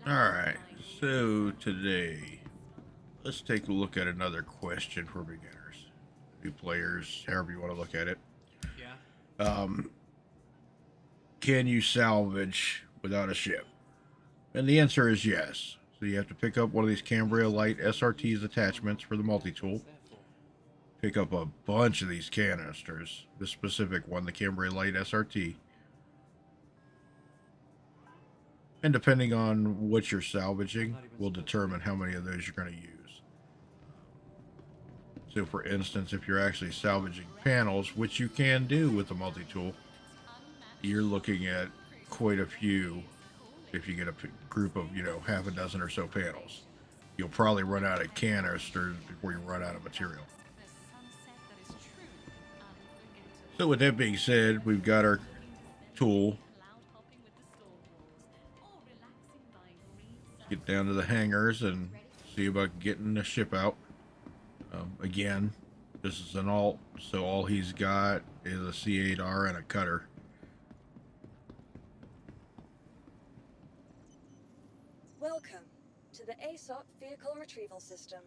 Alright, so today, let's take a look at another question for beginners, new players, however you want to look at it. Yeah. Um, can you salvage without a ship? And the answer is yes. So you have to pick up one of these Cambria Light SRT's attachments for the multi-tool. Pick up a bunch of these canisters. This specific one, the Cambria Light SRT. And depending on what you're salvaging, will determine how many of those you're going to use. So, for instance, if you're actually salvaging panels, which you can do with the multi-tool, you're looking at quite a few. If you get a group of, half a dozen or so panels, you'll probably run out of canisters before you run out of material. So, with that being said, we've got our tool. Get down to the hangars and see about getting the ship out. Again, this is an alt, so all he's got is a C8R and a cutter. Welcome to the ASOP Vehicle Retrieval System.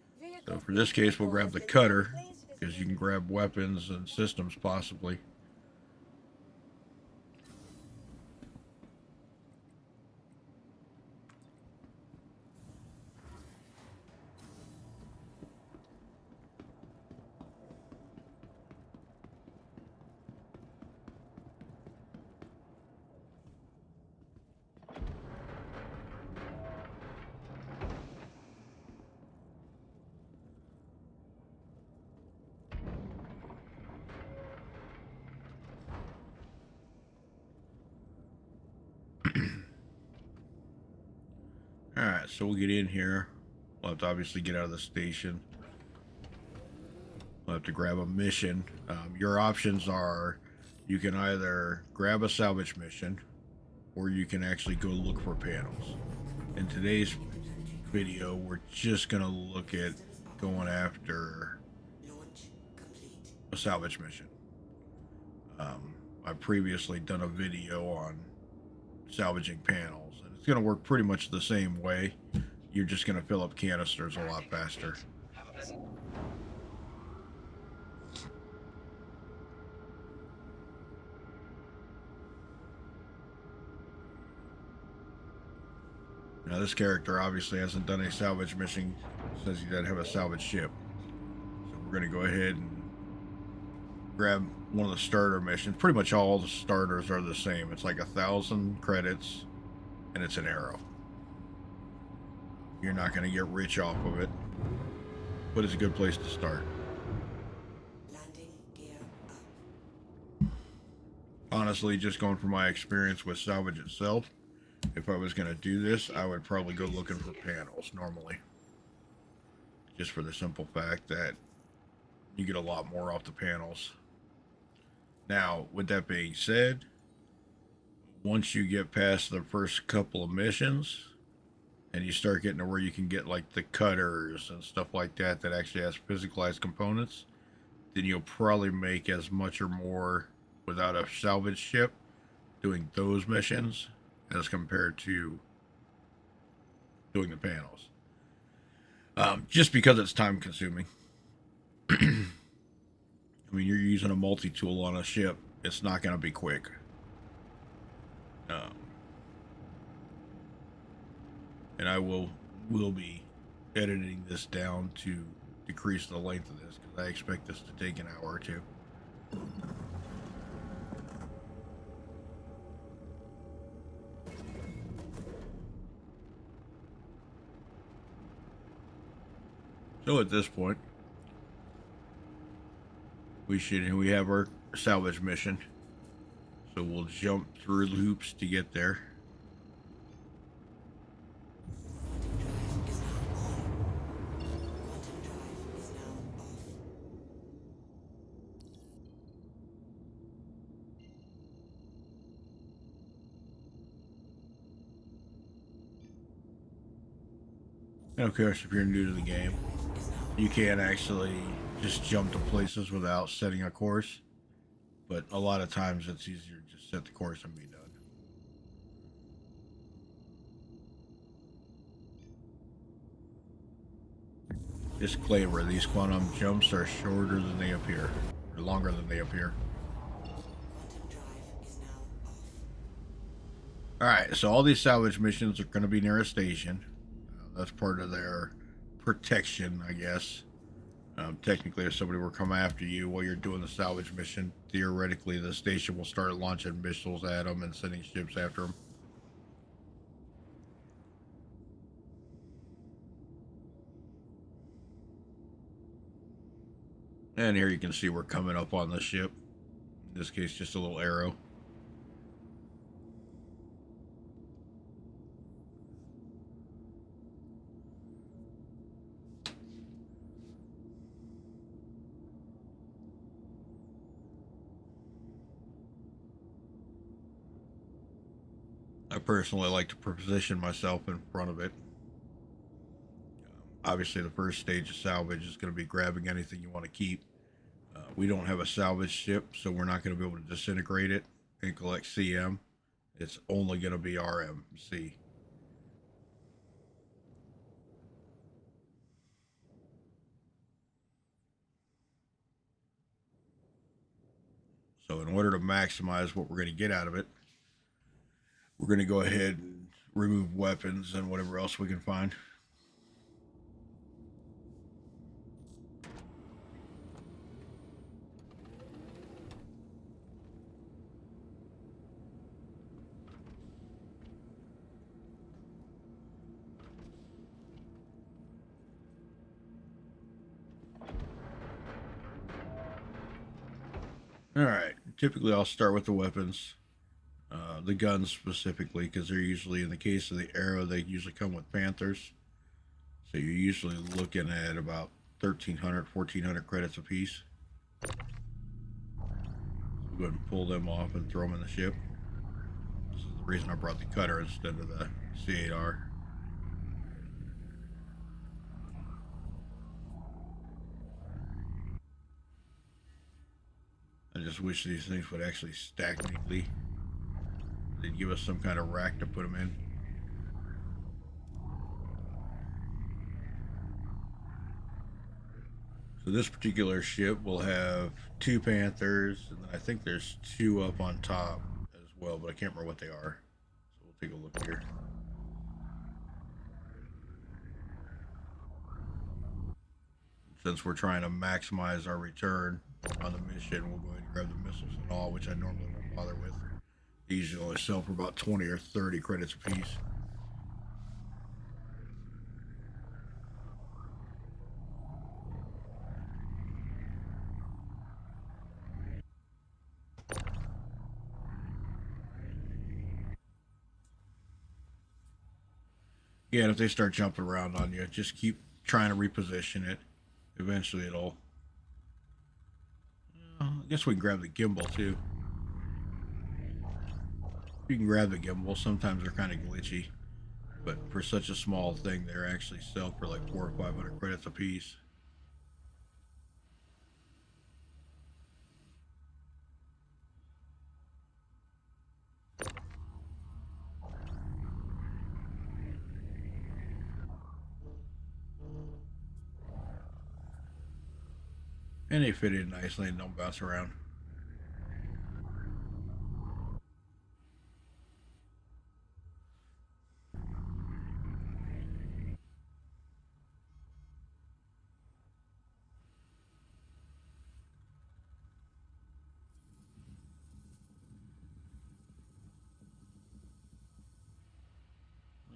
So for this case, we'll grab the cutter, because you can grab weapons and systems possibly. Alright, so we'll get in here. We'll have to obviously get out of the station. We'll have to grab a mission. Your options are you can either grab a salvage mission or you can actually go look for panels. In today's video, we're just going to look at going after a salvage mission. I've previously done a video on salvaging panels, and it's going to work pretty much the same way. You're just going to fill up canisters a lot faster. Now, this character obviously hasn't done a salvage mission since he doesn't have a salvage ship. So we're going to go ahead and grab one of the starter missions. Pretty much all the starters are the same. It's like 1,000 credits, and it's an arrow. You're not going to get rich off of it, but it's a good place to start. Landing gear up. Honestly, just going from my experience with salvage itself, if I was going to do this, I would probably go looking for panels normally. Just for the simple fact that you get a lot more off the panels. Now, with that being said, once you get past the first couple of missions and you start getting to where you can get like the cutters and stuff like that that actually has physicalized components, then you'll probably make as much or more without a salvage ship doing those missions as compared to doing the panels. Just because it's time consuming. I mean, you're using a multi-tool on a ship. It's not going to be quick. And I will be editing this down to decrease the length of this because I expect this to take an hour or two. So at this point, we have our salvage mission. So we'll jump through loops to get there. And of course, if you're new to the game, you can actually just jump to places without setting a course. But a lot of times it's easier to just set the course and be done. Disclaimer, these quantum jumps are shorter than they appear. Or longer than they appear. Quantum drive is now off. Alright, so all these salvage missions are going to be near a station. That's part of their protection, I guess. Technically, if somebody were to come after you while you're doing the salvage mission, theoretically the station will start launching missiles at them and sending ships after them. And here you can see we're coming up on the ship. In this case, just a little arrow. I personally like to position myself in front of it. Obviously, the first stage of salvage is going to be grabbing anything you want to keep. We don't have a salvage ship, so we're not going to be able to disintegrate it and collect CM. It's only going to be RMC. So in order to maximize what we're going to get out of it, we're going to go ahead and remove weapons and whatever else we can find. Alright, typically I'll start with the weapons. The guns specifically, because they're usually, in the case of the arrow, they usually come with Panthers. So you're usually looking at about 1,300, 1,400 credits apiece. So go ahead and pull them off and throw them in the ship. This is the reason I brought the cutter instead of the C8R. I just wish these things would actually stack neatly. They'd give us some kind of rack to put them in. So this particular ship will have 2 Panthers, and then I think there's 2 up on top as well, but I can't remember what they are. So we'll take a look here. Since we're trying to maximize our return on the mission, we'll go ahead and grab the missiles and all, which I normally won't bother with. These only sell for about 20 or 30 credits a piece. Yeah, and if they start jumping around on you, just keep trying to reposition it. Eventually it'll... I guess we can grab the gimbal too. You can grab the gimbal. Sometimes they're kind of glitchy, but for such a small thing, they're actually sell for like 400 or 500 credits a piece. And they fit in nicely and don't bounce around.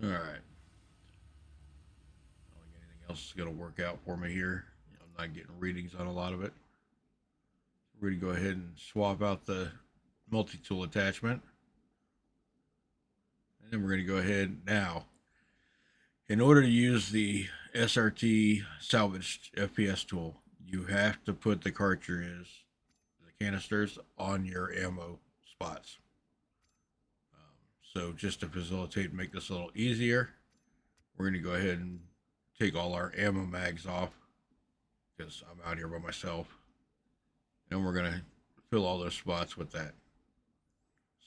All right. I don't think anything else is going to work out for me here. I'm not getting readings on a lot of it. We're going to go ahead and swap out the multi-tool attachment. And then we're going to go ahead now. In order to use the SRT salvaged FPS tool, you have to put the cartridges, the canisters, on your ammo spots. So just to facilitate and make this a little easier, we're going to go ahead and take all our ammo mags off because I'm out here by myself. And we're going to fill all those spots with that.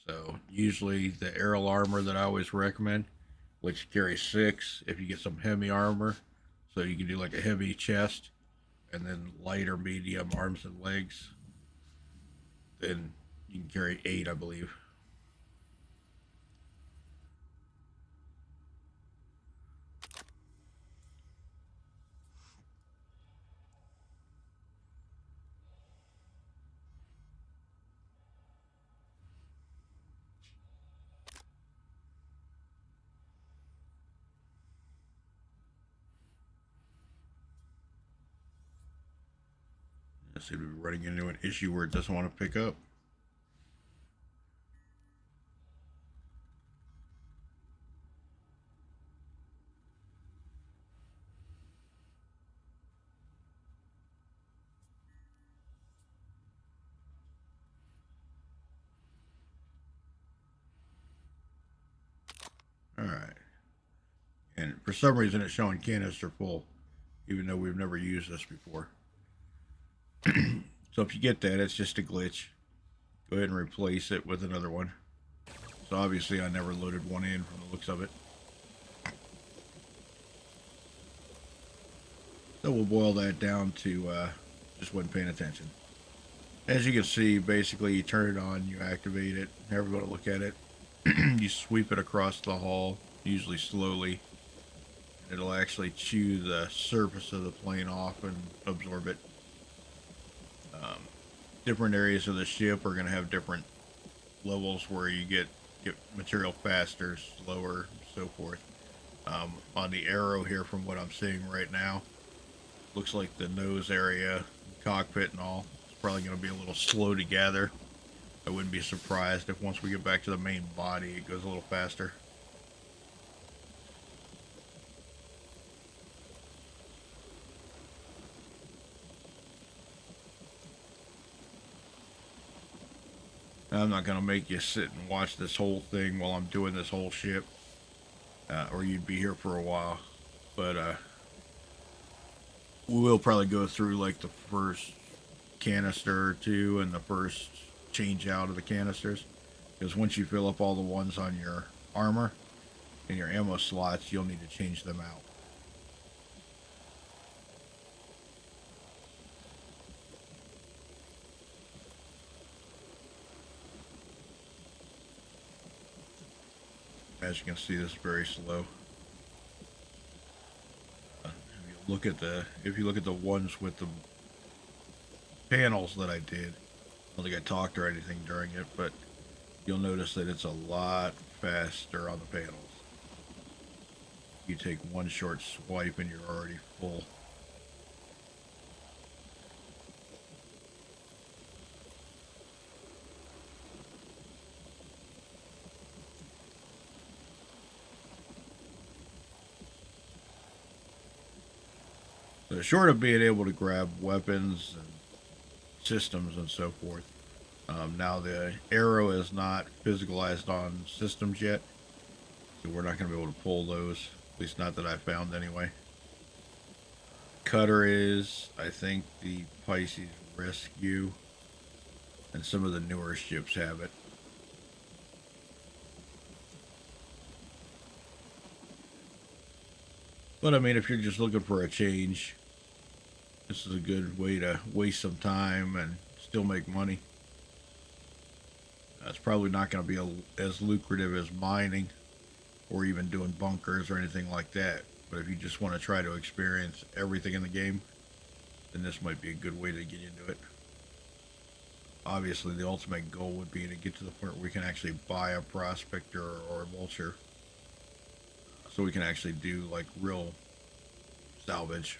So usually the aerial armor that I always recommend, which carries 6. If you get some heavy armor, So you can do like a heavy chest and then light or medium arms and legs. Then you can carry 8, I believe. I seem to be running into an issue where it doesn't want to pick up. Alright. And for some reason it's showing canister full, even though we've never used this before. So if you get that, it's just a glitch. Go ahead and replace it with another one. So obviously I never loaded one in from the looks of it. So we'll boil that down to just wasn't paying attention. As you can see, basically you turn it on, you activate it, however you want to look at it. You sweep it across the hull, usually slowly. It'll actually chew the surface of the plane off and absorb it. Different areas of the ship are going to have different levels where you get material faster, slower, so forth. On the arrow here, from what I'm seeing right now, looks like the nose area, cockpit and all, it's probably going to be a little slow to gather. I wouldn't be surprised if once we get back to the main body, it goes a little faster. I'm not going to make you sit and watch this whole thing while I'm doing this whole ship, or you'd be here for a while. But we will probably go through like the first canister or two and the first change out of the canisters, because once you fill up all the ones on your armor and your ammo slots, you'll need to change them out. As you can see, this is very slow. If you look at the ones with the panels that I did, I don't think I talked or anything during it, but you'll notice that it's a lot faster on the panels. You take one short swipe and you're already full. So short of being able to grab weapons and systems and so forth, now the arrow is not physicalized on systems yet, so we're not going to be able to pull those, at least not that I found anyway. Cutter is, I think the Pisces Rescue and some of the newer ships have it. But I mean, if you're just looking for a change, this is a good way to waste some time and still make money. It's probably not going to be as lucrative as mining or even doing bunkers or anything like that. But if you just want to try to experience everything in the game, then this might be a good way to get into it. Obviously, the ultimate goal would be to get to the point where we can actually buy a prospector or a vulture, so we can actually do like real salvage.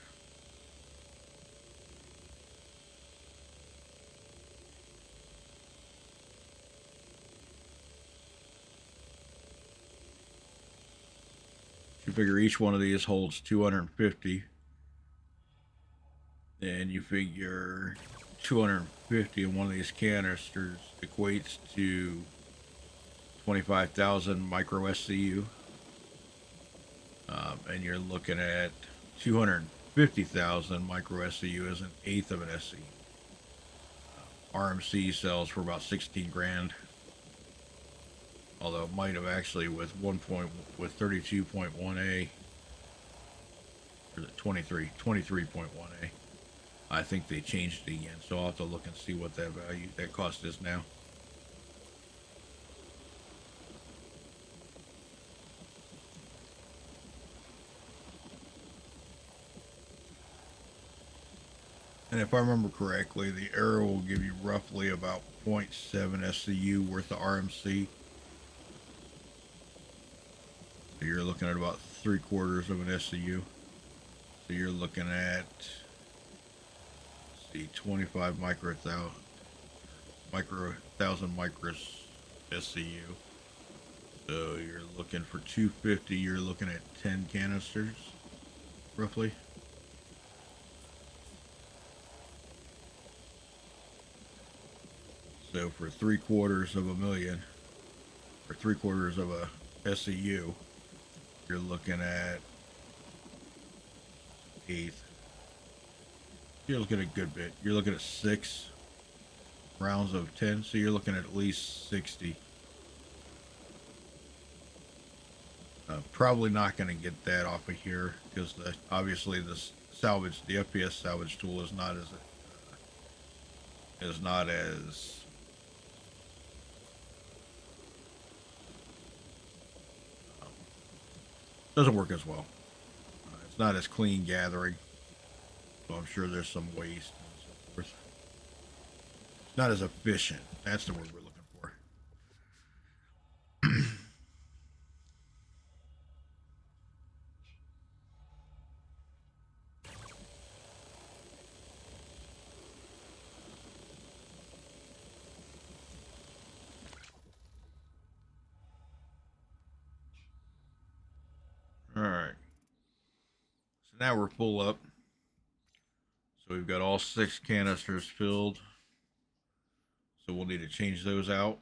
You figure each one of these holds 250, and you figure 250 in one of these canisters equates to 25,000 micro SCU. And you're looking at 250,000 micro SCU as an eighth of an SC. RMC sells for about 16 grand. Although it might have actually with 32.1A Or is it 23? 23.1A. I think they changed it again, so I'll have to look and see what that value, that cost is now. And if I remember correctly, the Arrow will give you roughly about 0.7 SCU worth of RMC. So you're looking at about 3/4 of an SCU. So you're looking at, let's see, 25 thousand micros SCU. So you're looking for 250. You're looking at 10 canisters, roughly. So for 3/4 of a million, or 3/4 of a SCU, you're looking at eighth. You're looking at a good bit. You're looking at 6 rounds of 10, so you're looking at least 60. Probably not going to get that off of here because obviously the salvage, the FPS salvage tool is not as doesn't work as well. It's not as clean gathering, so I'm sure there's some waste and so forth. It's not as efficient. That's the word we're looking for. All right. So now we're full up. So we've got all 6 canisters filled. So we'll need to change those out.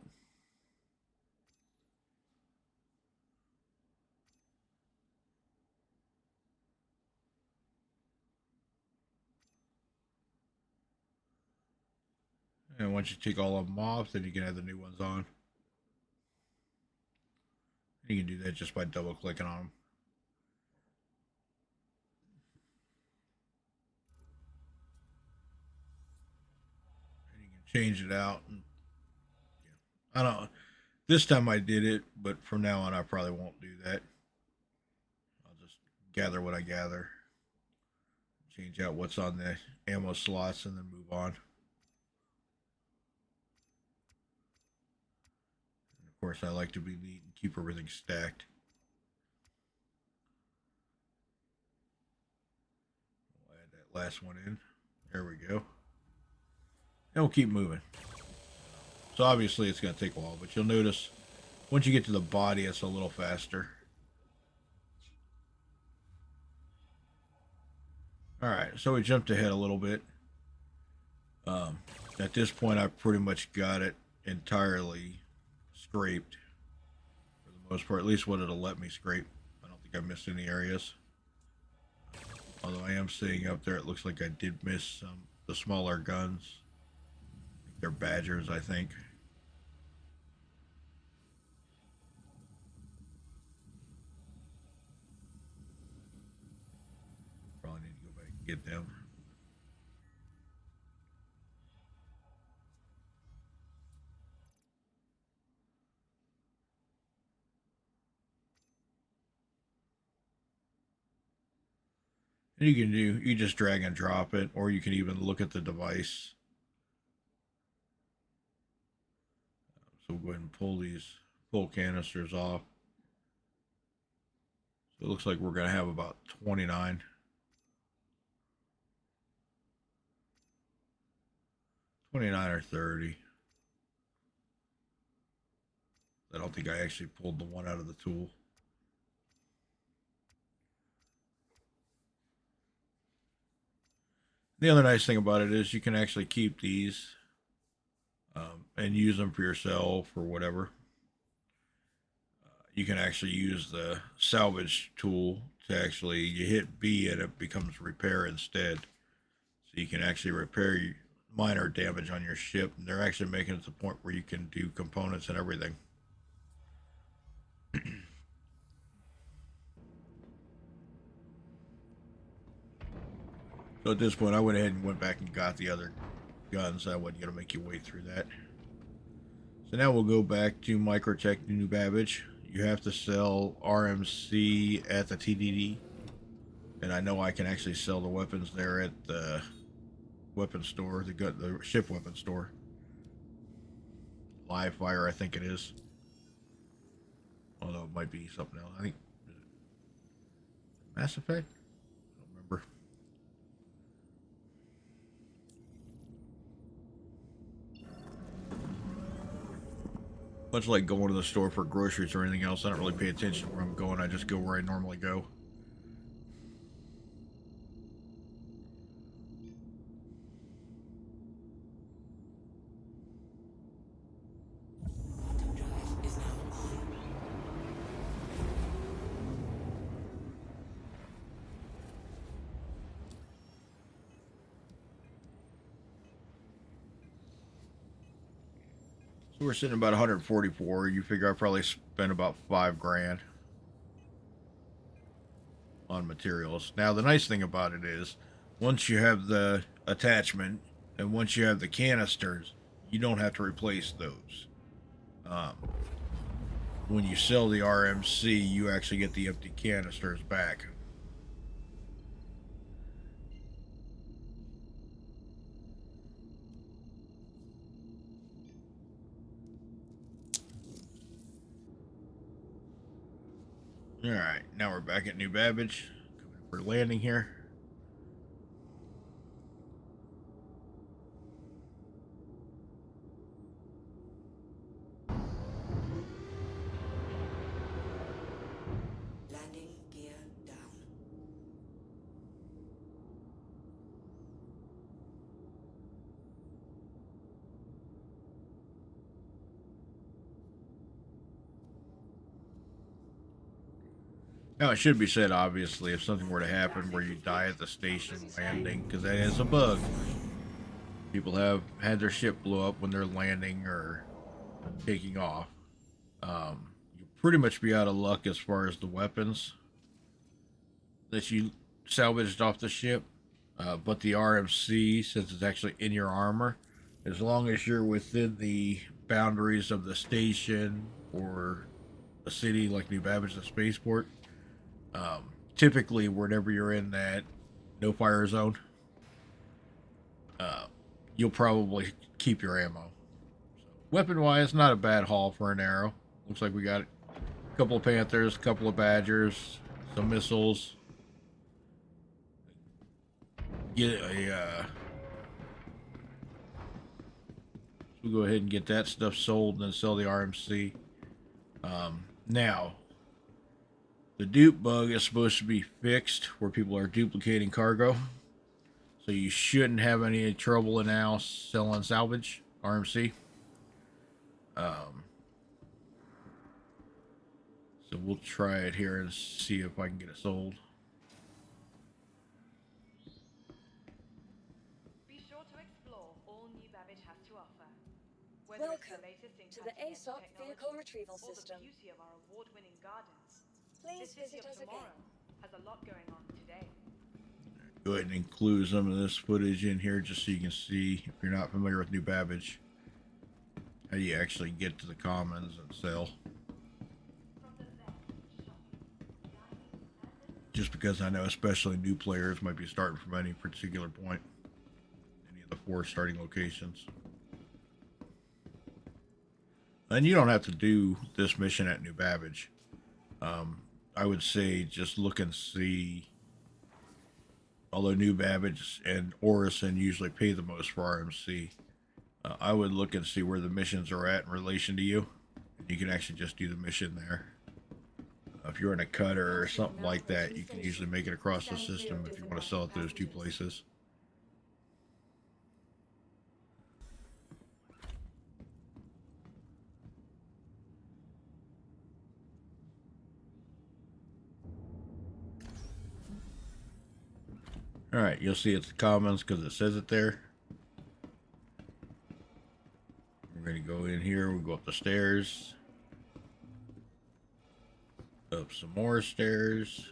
And once you take all of them off, then you can add the new ones on. You can do that just by double clicking on them. And you can change it out. And, yeah. I don't. This time I did it, but from now on I probably won't do that. I'll just gather what I gather, change out what's on the ammo slots, and then move on. And of course, I like to be neat and keep everything stacked. We'll add that last one in. There we go. And we'll keep moving. So obviously it's going to take a while, but you'll notice once you get to the body, it's a little faster. All right, so we jumped ahead a little bit. At this point, I've pretty much got it entirely scraped for the most part, at least what it'll let me scrape. I don't think I missed any areas. Although I am seeing up there, it looks like I did miss some the smaller guns. They're Badgers, I think. Probably need to go back and get them. And you just drag and drop it, or you can even look at the device. So we'll go ahead and pull these full canisters off. So it looks like we're going to have about 29. 29 or 30. I don't think I actually pulled the one out of the tool. The other nice thing about it is you can actually keep these and use them for yourself or whatever. You can actually use the salvage tool to actually, you hit B and it becomes repair instead. So you can actually repair minor damage on your ship. And they're actually making it to the point where you can do components and everything. So at this point, I went ahead and went back and got the other guns. I wasn't going to make you wait through that. So now we'll go back to Microtech New Babbage. You have to sell RMC at the TDD. And I know I can actually sell the weapons there at the weapon store, the ship weapon store. Live fire, I think it is. Although it might be something else. I think Mass Effect? I don't remember. Much like going to the store for groceries or anything else, I don't really pay attention to where I'm going. I just go where I normally go. Quantum drive is now on. So we're sitting about 144. You figure I probably spent about $5 grand on materials. Now the nice thing about it is, once you have the attachment and once you have the canisters, you don't have to replace those. Um, when you sell the RMC, you actually get the empty canisters back. Alright, now we're back at New Babbage. Coming for landing here. Landing gear down. Now, it should be said, obviously, if something were to happen where you die at the station landing, because that is a bug. People have had their ship blow up when they're landing or taking off. You pretty much be out of luck as far as the weapons that you salvaged off the ship. But the RMC, since it's actually in your armor, as long as you're within the boundaries of the station or a city like New Babbage, the spaceport, typically whenever you're in that no fire zone, you'll probably keep your ammo. So, weapon wise, not a bad haul for an arrow. Looks like we got a couple of Panthers, a couple of Badgers, some missiles. Get a we'll go ahead and get that stuff sold and then sell the RMC. Now, the dupe bug is supposed to be fixed where people are duplicating cargo. So you shouldn't have any trouble now selling salvage RMC. So we'll try it here and see if I can get it sold. Be sure to explore all New Babbage has to offer. Whether it's Welcome the latest in to the cutting-edge ASOP technology vehicle retrieval or system. the beauty of our award-winning gardens, Please this city visit of us tomorrow again. has a lot going on today. Go ahead and include some of this footage in here just so you can see, if you're not familiar with New Babbage, how you actually get to the commons and sell. Just because I know especially new players might be starting from any particular point, any of the 4 starting locations. And you don't have to do this mission at New Babbage. I would say just look and see, although New Babbage and Orison usually pay the most for RMC, I would look and see where the missions are at in relation to you. You can actually just do the mission there. If you're in a cutter or something like that, you can usually make it across the system if you want to sell it to those 2 places. Alright, you'll see it's the commons because it says it there. We're going to go in here, we'll go up the stairs. Up some more stairs.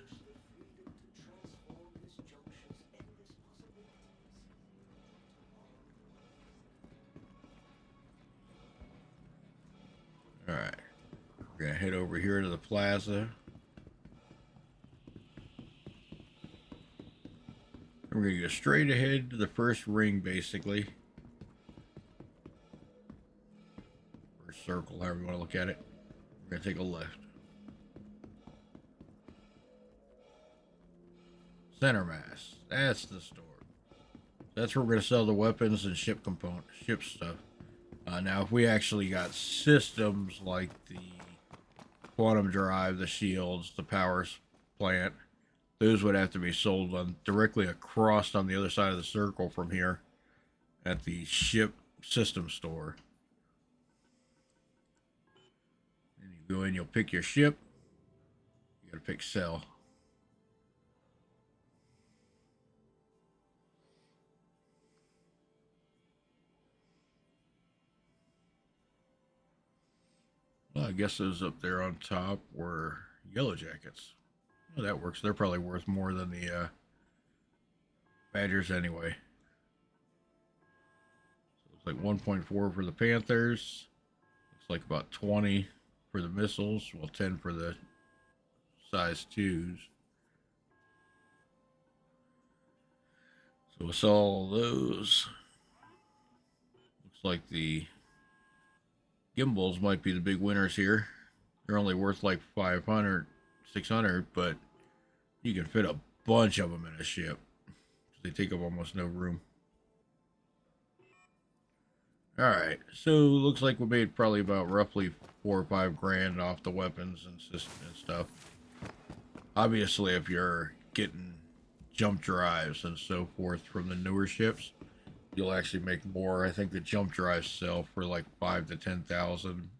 Alright. We're going to head over here to the plaza. We're going to go straight ahead to the first ring, basically. First circle, however you want to look at it. We're going to take a left. Center mass. That's the store. That's where we're going to sell the weapons and ship components, ship stuff. Now, if we actually got systems like the quantum drive, the shields, the power plant, those would have to be sold on directly across on the other side of the circle from here at the ship system store. And you go in, you'll pick your ship. You got to pick sell. Well, I guess those up there on top were yellow jackets. Well, that works. They're probably worth more than the Badgers anyway. So it's like 1.4 for the Panthers. Looks like about 20 for the missiles. Well, 10 for the size 2s. So we'll sell all those. Looks like the gimbals might be the big winners here. They're only worth like 500, 600, but you can fit a bunch of them in a ship. They take up almost no room. Alright, so looks like we made probably about roughly 4 or 5 grand off the weapons and system and stuff. Obviously, if you're getting jump drives and so forth from the newer ships, you'll actually make more. I think the jump drives sell for like 5,000 to 10,000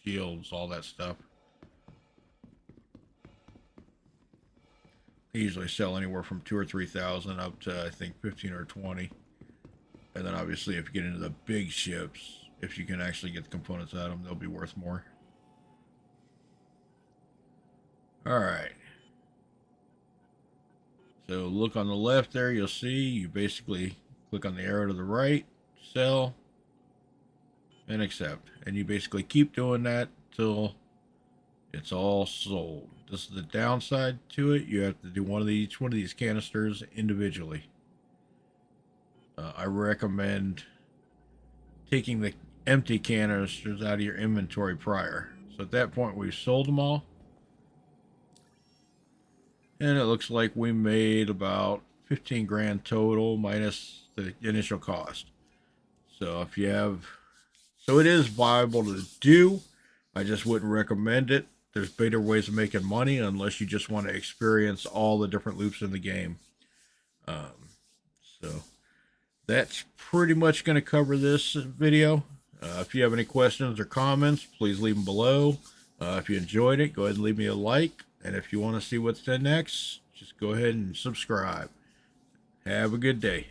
shields, all that stuff. They usually sell anywhere from 2,000 or 3,000 up to I think 15 or 20. And then obviously, if you get into the big ships, if you can actually get the components out of them, they'll be worth more. All right. So look on the left there. You'll see you basically click on the arrow to the right, sell, and accept. And you basically keep doing that till it's all sold. This is the downside to it. You have to do each one of these canisters individually. I recommend taking the empty canisters out of your inventory prior. So at that point, we've sold them all. And it looks like we made about 15 grand total minus the initial cost. So if you have, so it is viable to do. I just wouldn't recommend it. There's better ways of making money unless you just want to experience all the different loops in the game. So that's pretty much going to cover this video. If you have any questions or comments, please leave them below. If you enjoyed it, go ahead and leave me a like. And if you want to see what's next, just go ahead and subscribe. Have a good day.